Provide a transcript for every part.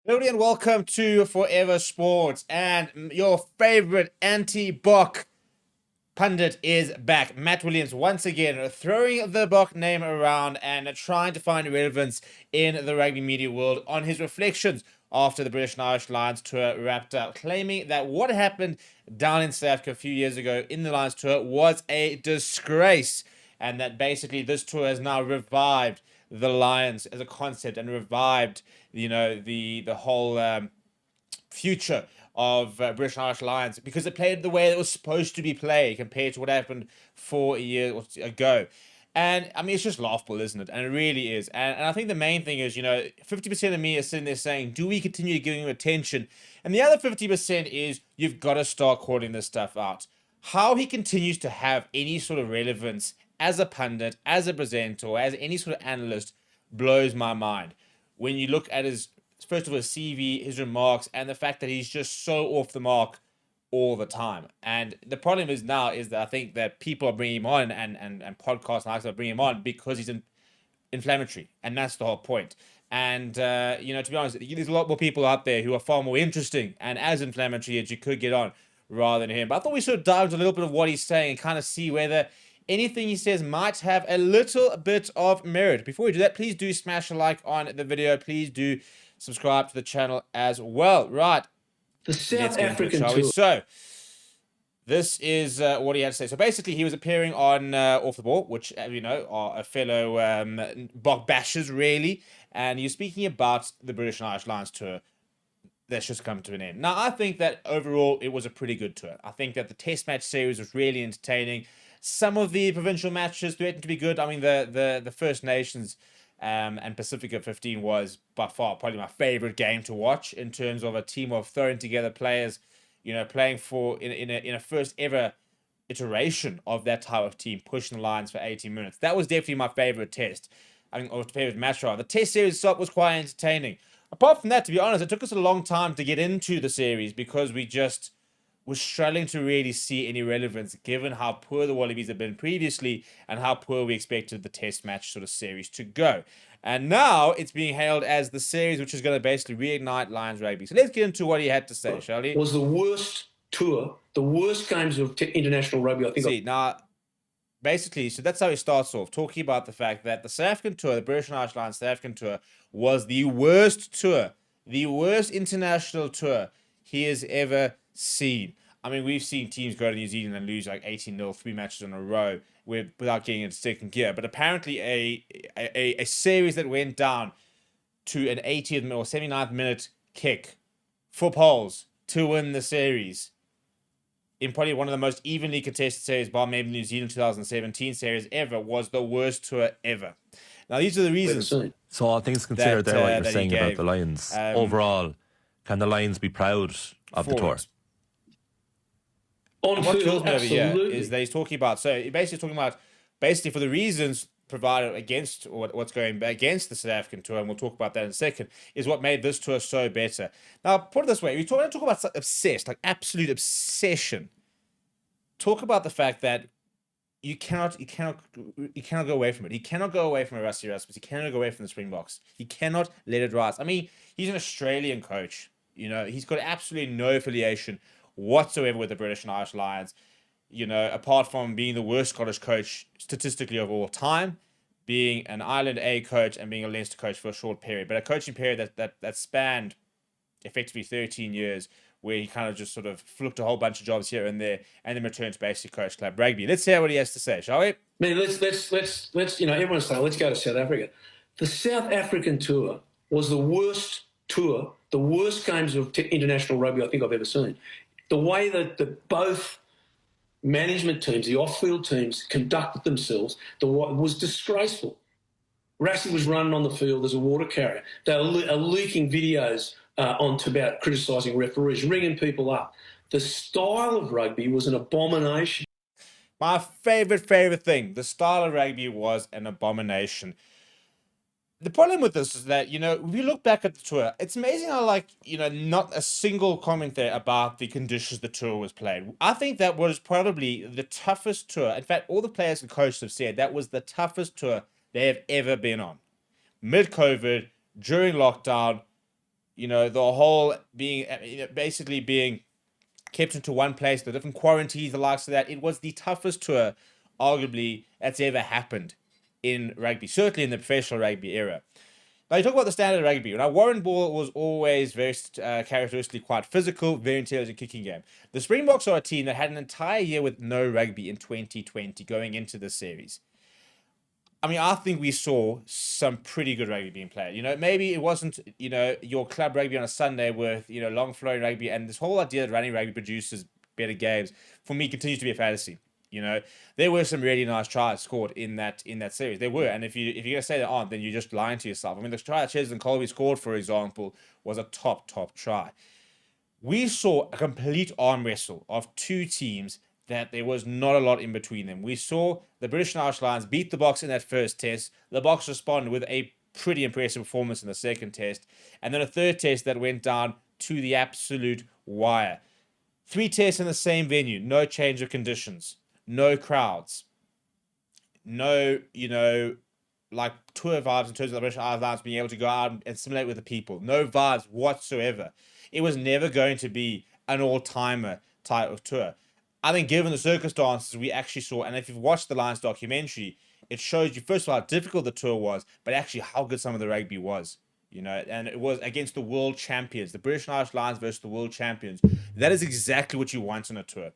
Hello and welcome to Forever Sports, and your favorite anti-Bok pundit is back. Matt Williams once again throwing the Bok name around and trying to find relevance in the rugby media world on his reflections after the British and Irish Lions tour wrapped up, claiming that what happened down in South Africa a few years ago in the Lions tour was a disgrace, and that basically this tour has now revived the Lions as a concept and revived, the whole future of British and Irish Lions because it played the way it was supposed to be played compared to what happened 4 years ago. And I mean, it's just laughable, isn't it? And it really is. And I think the main thing is, 50% of me is sitting there saying, do we continue giving him attention? And the other 50% is, you've got to start calling this stuff out. How he continues to have any sort of relevance as a pundit, as a presenter, as any sort of analyst blows my mind. When you look at his, first of all, his CV, his remarks, and the fact that he's just so off the mark all the time. And the problem is now is that I think that people are bringing him on and podcasts and likes are bringing him on because he's inflammatory, and that's the whole point. And to be honest, there's a lot more people out there who are far more interesting and as inflammatory as you could get on rather than him. But I thought we should dive into a little bit of what he's saying and kind of see whether anything he says might have a little bit of merit. Before we do that, please do smash a like on the video. Please do subscribe to the channel as well. Right. The South African tour. So, this is what he had to say. So basically, he was appearing on Off the Ball, which, are a fellow Bok bashers, really. And he's speaking about the British and Irish Lions tour that's just come to an end. Now, I think that overall, it was a pretty good tour. I think that the Test match series was really entertaining. Some of the provincial matches threatened to be good. I mean, the First Nations and Pacifica 15 was by far probably my favorite game to watch in terms of a team of thrown together players, playing for in a first ever iteration of that type of team, pushing the Lions for 80 minutes. That was definitely my favorite test. Or favorite match rather. The test series itself was quite entertaining. Apart from that, to be honest, it took us a long time to get into the series because we just was struggling to really see any relevance given how poor the Wallabies have been previously and how poor we expected the test match sort of series to go. And now it's being hailed as the series which is going to basically reignite Lions rugby. So let's get into what he had to say, shall we? Was the worst tour, the worst games of international rugby, I think. Now, basically, so that's how he starts off, talking about the fact that the South African tour, the British and Irish Lions South African tour, was the worst tour, the worst international tour he has ever seen. I mean, we've seen teams go to New Zealand and lose like 18-0, 3 matches in a row without getting into second gear. But apparently a series that went down to an 80th or 79th minute kick for poles to win the series in probably one of the most evenly contested series, bar maybe New Zealand 2017 series ever, was the worst tour ever. Now, these are the reasons. So all things considered there, what you're saying about the Lions. Overall, can the Lions be proud of the tour? On what kills me over here is that he's talking about, so basically talking about, for the reasons provided against, or what's going against the South African tour, and we'll talk about that in a second, is what made this tour so better. Now, put it this way, we talk about obsessed, like absolute obsession. Talk about the fact that you cannot go away from it. He cannot go away from a Rusty Rasmus. He cannot go away from the Springboks. He cannot let it rise. I mean, he's an Australian coach. He's got absolutely no affiliation whatsoever with the British and Irish Lions, apart from being the worst Scottish coach statistically of all time, being an Ireland A coach and being a Leinster coach for a short period, but a coaching period that spanned effectively 13 years, where he kind of just sort of flipped a whole bunch of jobs here and there, and then returned to basically coach club rugby. Let's hear what he has to say, shall we? Man, let's everyone's saying, let's go to South Africa. The South African tour was the worst tour, the worst games of international rugby I think I've ever seen. The way that both management teams, the off-field teams, conducted themselves was disgraceful. Rassie was running on the field as a water carrier. They are leaking videos onto about criticising referees, ringing people up. The style of rugby was an abomination. My favorite thing, the style of rugby was an abomination. The problem with this is that, if you look back at the tour, it's amazing how, not a single comment there about the conditions the tour was played. I think that was probably the toughest tour. In fact, all the players and coaches have said that was the toughest tour they have ever been on. Mid-COVID, during lockdown, the whole being, basically being kept into one place, the different quarantines, the likes of that. It was the toughest tour, arguably, that's ever happened in rugby, certainly in the professional rugby era. Now, you talk about the standard rugby. Now, Warren Ball was always very characteristically quite physical, very intelligent kicking game. The Springboks are a team that had an entire year with no rugby in 2020 going into this series. I mean, I think we saw some pretty good rugby being played. Maybe it wasn't, your club rugby on a Sunday with, long flowing rugby, and this whole idea that running rugby produces better games, for me, continues to be a fallacy. There were some really nice tries scored in that series. There were, and if you're gonna say there aren't, then you're just lying to yourself. I mean, the try that Ches and Colby scored, for example, was a top try. We saw a complete arm wrestle of two teams that there was not a lot in between them. We saw the British and Irish Lions beat the Boks in that first test. The Boks responded with a pretty impressive performance in the second test, and then a third test that went down to the absolute wire. 3 tests in the same venue, no change of conditions, no crowds, no, like tour vibes in terms of the British Isles Lions being able to go out and assimilate with the people. No vibes whatsoever. It was never going to be an all-timer type of tour. I think given the circumstances we actually saw, and if you've watched the Lions documentary, it shows you, first of all, how difficult the tour was, but actually how good some of the rugby was. And it was against the world champions, the British and Irish Lions versus the world champions. That is exactly what you want on a tour.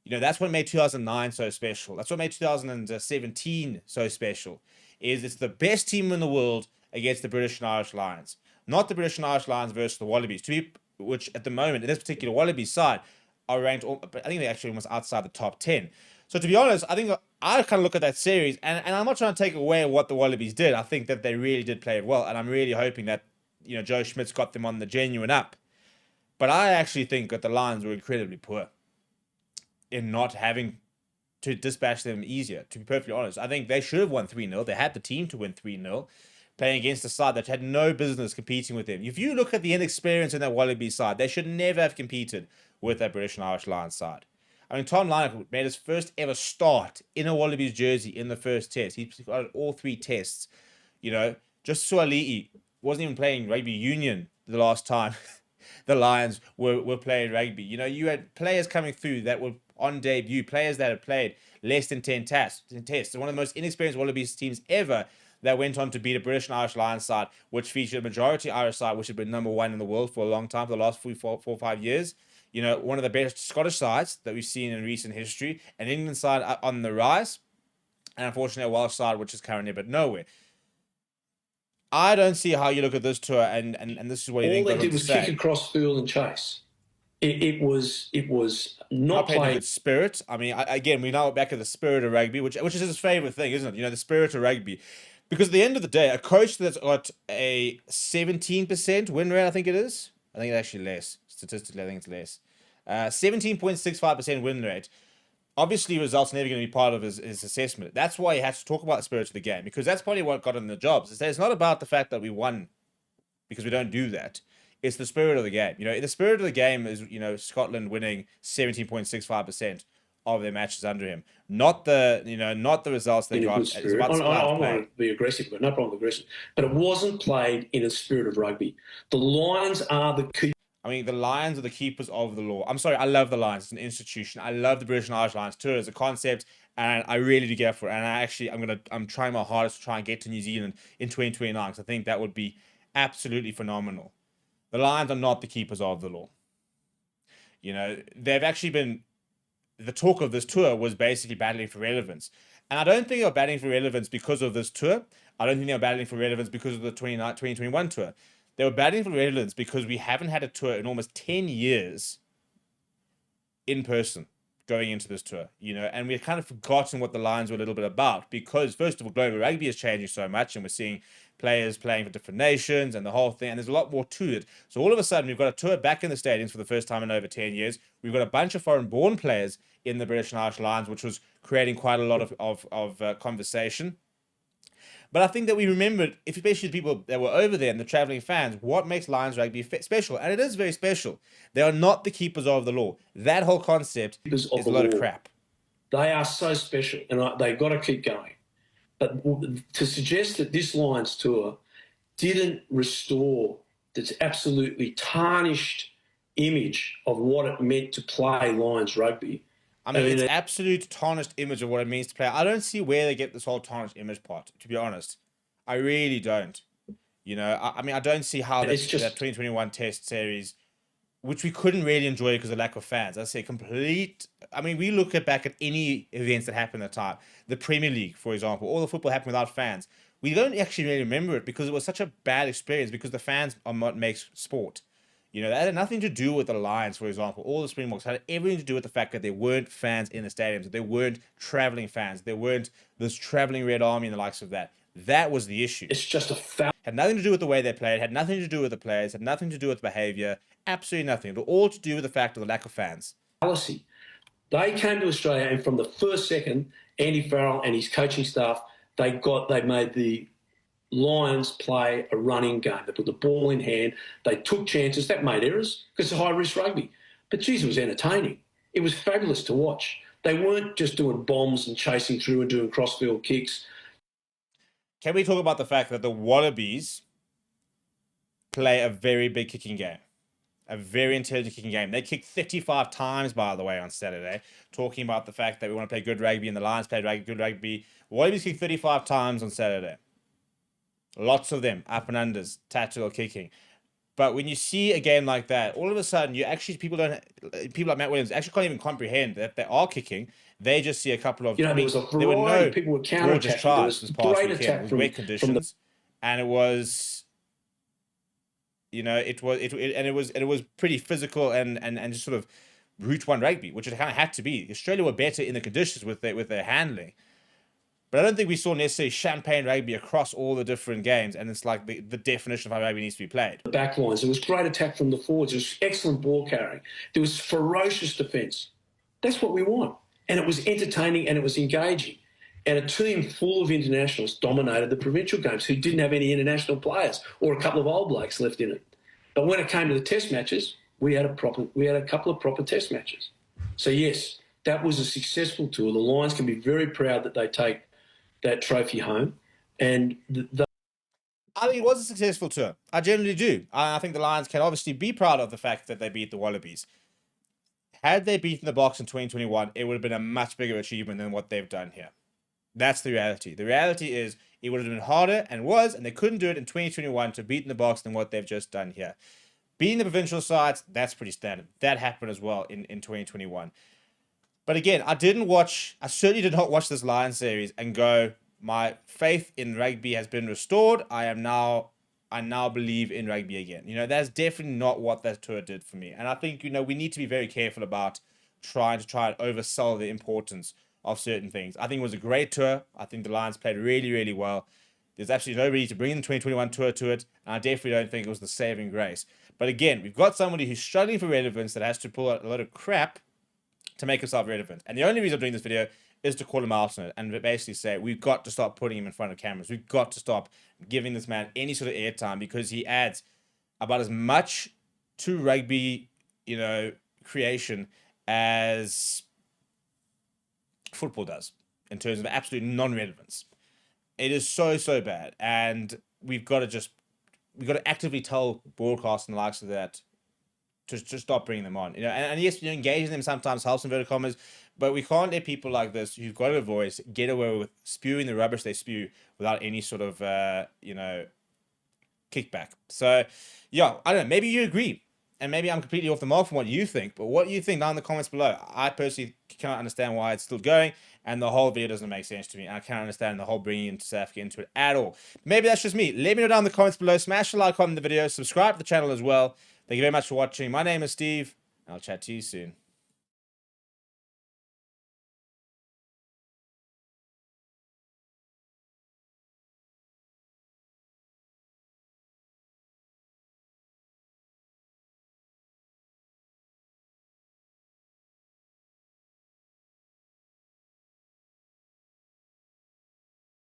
That's what made 2009 so special. That's what made 2017 so special. Is it's the best team in the world against the British and Irish Lions, not the British and Irish Lions versus the Wallabies. Which at the moment in this particular Wallabies side are ranked, I think they're actually almost outside the top 10. So to be honest, I think I kind of look at that series, and I'm not trying to take away what the Wallabies did. I think that they really did play it well, and I'm really hoping that Joe Schmidt's got them on the genuine up. But I actually think that the Lions were incredibly poor in not having to dispatch them easier, to be perfectly honest. I think they should have won 3-0. They had the team to win 3-0, playing against a side that had no business competing with them. If you look at the inexperience in that Wallaby side, they should never have competed with that British and Irish Lions side. I mean, Tom Lynott made his first ever start in a Wallabies jersey in the first test. He got all 3 tests. Just Suali'i wasn't even playing rugby union the last time the Lions were playing rugby. You had players coming through that were on debut, players that had played less than 10 tests. One of the most inexperienced Wallabies teams ever that went on to beat a British and Irish Lions side, which featured a majority Irish side, which had been number 1 in the world for a long time, for the last 4 or 5 years. One of the best Scottish sides that we've seen in recent history, an England side on the rise, and unfortunately a Welsh side which is currently a bit nowhere. I don't see how you look at this tour, and this is what you think. All they did was kick across field and chase. It was not played with spirit. I mean, again, we now back at the spirit of rugby, which is his favorite thing, isn't it? The spirit of rugby. Because at the end of the day, a coach that's got a 17% win rate, I think it is. I think it's actually less. Statistically, I think it's less. 17.65% win rate. Obviously, results never going to be part of his assessment. That's why he has to talk about the spirit of the game, because that's probably what got him the jobs. It's not about the fact that we won, because we don't do that. It's the spirit of the game. The spirit of the game is, Scotland winning 17.65% of their matches under him. Not the results they got. It's about the I want to be aggressive, but no problem with aggression. But it wasn't played in a spirit of rugby. The Lions are the key. I mean, the Lions are the keepers of the law. I'm sorry, I love the Lions. It's an institution. I love the British and Irish Lions tour as a concept, and I really do get for it. And I'm trying my hardest to try and get to New Zealand in 2029, because I think that would be absolutely phenomenal. The Lions are not the keepers of the law. They've actually been... The talk of this tour was basically battling for relevance. And I don't think they were battling for relevance because of this tour. I don't think they were battling for relevance because of the 2021 tour. They were battling for relevance because we haven't had a tour in almost 10 years in person going into this tour, and we've kind of forgotten what the Lions were a little bit about, because first of all, global rugby is changing so much, and we're seeing players playing for different nations and the whole thing, and there's a lot more to it. So all of a sudden, we've got a tour back in the stadiums for the first time in over 10 years. We've got a bunch of foreign-born players in the British and Irish Lions, which was creating quite a lot of conversation. But I think that we remembered, especially the people that were over there and the travelling fans, what makes Lions rugby special. And it is very special. They are not the keepers of the law. That whole concept is a lot of crap. They are so special, and they've got to keep going. But to suggest that this Lions tour didn't restore that's absolutely tarnished image of what it meant to play Lions rugby. I mean, it's absolute tarnished image of what it means to play. I don't see where they get this whole tarnished image part, to be honest. I really don't. You know, I mean, I don't see how that 2021 test series, which we couldn't really enjoy because of lack of fans. I say complete. I mean, we look back at any events that happened at the time. The Premier League, for example, all the football happened without fans. We don't actually really remember it because it was such a bad experience because the fans are what makes sport. You know, that had nothing to do with the Lions, for example. All the Springboks had everything to do with the fact that there weren't fans in the stadiums, that there weren't traveling fans, there weren't this traveling Red Army and the likes of that. That was the issue. It's just a fact. Had nothing to do with the way they played, had nothing to do with the players, had nothing to do with behaviour, absolutely nothing. It was all to do with the fact of the lack of fans. Policy. They came to Australia, and from the first second, Andy Farrell and his coaching staff, they made the Lions play a running game. They put the ball in hand. They took chances. That made errors because it's high-risk rugby. But, geez, it was entertaining. It was fabulous to watch. They weren't just doing bombs and chasing through and doing crossfield kicks. Can we talk about the fact that the Wallabies play a very big kicking game? A very intelligent kicking game. They kicked 35 times, by the way, on Saturday, talking about the fact that we want to play good rugby and the Lions play good rugby. Wallabies kicked 35 times on Saturday. Lots of them, up and unders, tactical kicking. But when you see a game like that, all of a sudden, people like Matt Williams actually can't even comprehend that they are kicking. They just see a couple of, there was a variety of people were counter-attacking. There was great attack from wet conditions, and it was, you know, it was pretty physical and just sort of route one rugby, which it kind of had to be. Australia were better in the conditions with their handling. But I don't think we saw necessarily champagne rugby across all the different games, and it's like the definition of how rugby needs to be played. The back lines, there was great attack from the forwards. There was excellent ball carrying. There was ferocious defence. That's what we want. And it was entertaining and it was engaging. And a team full of internationals dominated the provincial games who didn't have any international players or a couple of old blokes left in it. But when it came to the test matches, we had a couple of proper test matches. So, yes, that was a successful tour. The Lions can be very proud that they take that trophy home, and I think it was a successful tour. I generally do. I think the Lions can obviously be proud of the fact that they beat the Wallabies. Had they beaten the Boks in 2021, it would have been a much bigger achievement than what they've done here. That's the reality. The reality is it would have been harder, and they couldn't do it in 2021 to beat the Boks than what they've just done here. Beating the provincial sides, that's pretty standard. That happened as well in 2021. But again, I certainly did not watch this Lions series and go, my faith in rugby has been restored. I now believe in rugby again. You know, that's definitely not what that tour did for me. And I think, you know, we need to be very careful about trying and oversell the importance of certain things. I think it was a great tour. I think the Lions played really, really well. There's absolutely no reason to bring the 2021 tour to it. And I definitely don't think it was the saving grace. But again, we've got somebody who's struggling for relevance that has to pull out a lot of crap to make himself relevant. And the only reason I'm doing this video is to call him out on it and basically say we've got to stop putting him in front of cameras. We've got to stop giving this man any sort of airtime because he adds about as much to rugby, you know, creation as football does in terms of absolute non-relevance. It is so bad, and we've got to actively tell broadcasts and the likes of that to stop bringing them on, you know, and yes, you know, engaging them sometimes helps, inverted commas, but we can't let people like this who've got a voice get away with spewing the rubbish they spew without any sort of you know, kickback. So yeah, I don't know, maybe you agree, and maybe I'm completely off the mark from what you think, but what do you think down in the comments below? I personally cannot understand why it's still going, and the whole video doesn't make sense to me. I can't understand the whole bringing in South Africa into it at all. Maybe that's just me. Let me know down in the comments below. Smash the like on the video, subscribe to the channel as well. Thank you very much for watching. My name is Steve, and I'll chat to you soon.